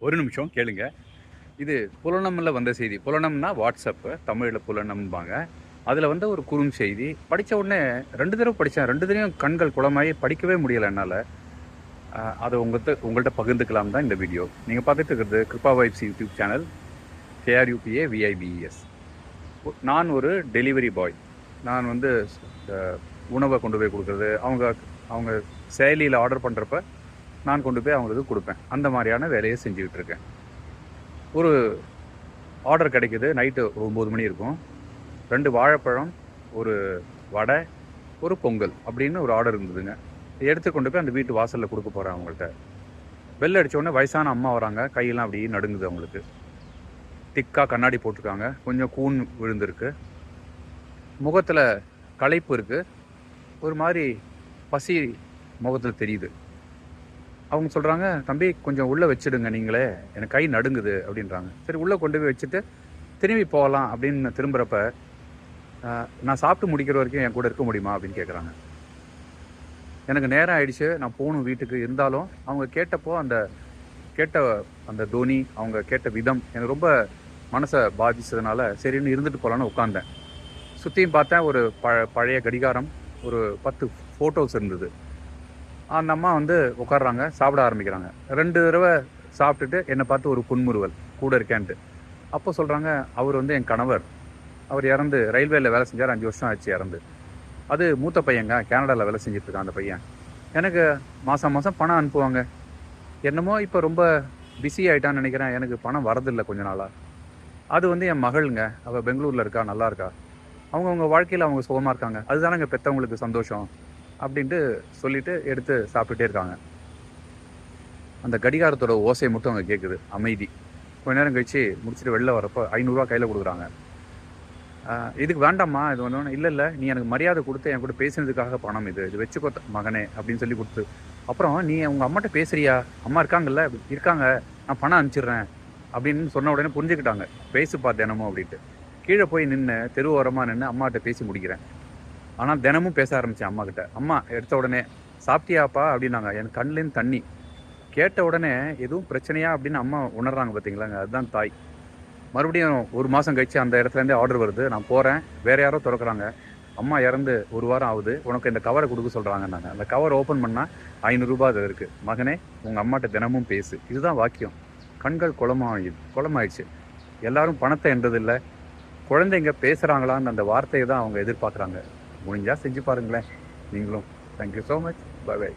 ஒரு நிமிஷம் கேளுங்க. இது புலனம்ல வந்த செய்தி. புலனம்னா வாட்ஸ்அப்பு, தமிழ்ல புலனம்பாங்க. அதில வந்த ஒரு குறுஞ்செய்தி. படிச்ச உடனே 2 தடவ படிச்சேன். 2 தடவையும் கண்கள் குளமாயி படிக்கவே முடியல என்னால. அத உங்கள்ட்ட பகிர்ந்துக்கலாம் தான் இந்த வீடியோ. நீங்க பார்த்துட்டு இருக்கிறது Krupa vibes YouTube channel. KRUPAVIBES. நான் ஒரு டெலிவரி பாய். நான் வந்து அ உணவ கொண்டு போய் குடுக்குறது, அவங்க செயலியில ஆர்டர் பண்றப்ப, நான் கொண்டு போய் அவங்களுக்கு குடுப்பேன். அந்த மாரியான வேலைய செஞ்சுகிட்டு இருக்கேன். ஒரு ஆர்டர் கிடைக்குது. நைட்டு 9 மணி இருக்கும். 2 வாழைப்பழம், 1 வடை, 1 பொங்கல் அப்படின்னு ஒரு ஆர்டர் இருந்ததுங்க. எடுத்து கொண்டு போய் அந்த வீட்டு வாசல்ல குடுக்க போறேன் அவங்கள்ட்ட. பெல் அடிச்ச உடனே வயசான அம்மா வராங்க. கையெல்லாம் அப்படியே நடுங்குது அவங்களுக்கு. திக்கா கண்ணாடி போட்டிருக்காங்க. கொஞ்சம் கூன் விழுந்திருக்கு. முகத்துல களைப்பு இருக்கு. ஒரு மாரி பசி முகத்துல தெரியுது. அவங்க சொல்றாங்க, "தம்பி கொஞ்சம் உள்ள வச்சுடுங்க நீங்களே. எனக்கு கை நடுங்குது" அப்படின்றாங்க. சரி உள்ள கொண்டு போய் வச்சுட்டு, திரும்பி போகலாம் அப்படின்னு திரும்புறப்ப, "நான் சாப்பிட்டு முடிக்கிற வரைக்கும் என் கூட இருக்க முடியுமா?" அப்படின்னு கேட்குறாங்க. எனக்கு நேரம் ஆயிடுச்சு. நான் போணும் வீட்டுக்கு. இருந்தாலும் அவங்க கேட்ட அந்த தொனி, அவங்க கேட்ட விதம் எனக்கு ரொம்ப மனச பாதிச்சதுனால, சரின்னு இருந்துட்டு போலான்னு உட்கார்ந்தேன். சுத்தியும் பார்த்தேன். ஒரு பழைய கடிகாரம், ஒரு 10 ஃபோட்டோஸ் இருந்தது. அந்த அம்மா வந்து உட்கார்றாங்க, சாப்பிட ஆரம்பிக்கிறாங்க. 2 தடவ சாப்பிட்டுட்டு என்ன பார்த்து ஒரு புன்முறுவல், கூட இருக்கேன்ட்டு. அப்போ சொல்றாங்க, "அவரு வந்து என் கணவர். அவர் இறந்து ரயில்வேல வேலை செஞ்சாரு. 5 வருஷம் ஆச்சு இறந்து. அது மூத்த பையங்க. கனடால வேலை செஞ்சுட்டு இருக்கான் அந்த பையன். எனக்கு மாசம் மாசம் பணம் அனுப்புவாங்க. என்னமோ இப்ப ரொம்ப பிஸி ஆயிட்டான்னு நெனைக்கிறேன். எனக்கு பணம் வரதில்ல கொஞ்ச நாளா. அது வந்து என் மகள்ங்க. அவ பெங்களூர்ல இருக்கா, நல்லா இருக்கா. அவங்கவங்க வாழ்க்கையில அவங்க சுகமா இருக்காங்க. அதுதானங்க பெத்தவங்களுக்கு சந்தோஷம்." அப்படின்ட்டு சொல்லிட்டு எடுத்து சாப்பிட்டுட்டே இருக்காங்க. அந்த கடிகாரத்தோட ஓசை மட்டும் அங்க கேட்குது. அமைதி. கொஞ்ச நேரம் கழிச்சு முடிச்சுட்டு வெளில வரப்போ ரூ. 500 கையில குடுக்குறாங்க. "இதுக்கு வேண்டாம்மா. இது ஒண்ணு இல்ல, இல்ல. நீ எனக்கு மரியாதை குடுத்து என் கூட பேசினதுக்காக பணம் இது. இது வச்சுக்கோ மகனே" அப்படின்னு சொல்லி குடுத்து, அப்புறம் "நீ உங்க அம்மாட்ட பேசுறியா? அம்மா இருக்காங்கல்ல?" "இருக்காங்க. நான் பணம் அனுப்பிச்சிடுறேன்" அப்படின்னு சொன்ன உடனே புரிஞ்சுக்கிட்டாங்க. "பேசுப்பா தினமும்" அப்படின்ட்டு. கீழ போய் நின்னு, தெரு ஓரமா நின்னு அம்மாட்ட பேசி முடிக்கிறேன். ஆனா தினமும் பேச ஆரம்பிச்சேன் அம்மாகிட்ட. அம்மா எடுத்த உடனே, "சாப்பிட்டியாப்பா?" அப்படின்னாங்க. எனக்கு கண்லேருந்து தண்ணி. கேட்ட உடனே எதுவும் பிரச்சனையா அப்படின்னு அம்மா உணர்றாங்க பார்த்தீங்களாங்க, அதுதான் தாய். மறுபடியும் 1 மாசம் கழிச்சு அந்த இடத்துலேருந்தே ஆர்டர் வருது. நான் போறேன். வேற யாரோ தொறக்குறாங்க. அம்மா இறந்து 1 வாரம் ஆகுது. உனக்கு இந்த கவர குடுக்க சொல்றாங்கன்னாங்க. அந்த கவர் ஓப்பன் பண்ணா ரூ. 500 அதுல இருக்கு. "மகனே, உங்க அம்மாட்ட தினமும் பேசு." இதுதான் வாக்கியம். கண்கள் குளமாயிடுச்சு. எல்லாரும் பணத்த எண்றதில்ல. குழந்தைங்க பேசுறாங்களான்னு அந்த வார்த்தைய தான் அவங்க எதிர்பார்க்குறாங்க. முடிஞ்சா செஞ்சு பாருங்களேன் நீங்களும். Thank you so much. Bye by.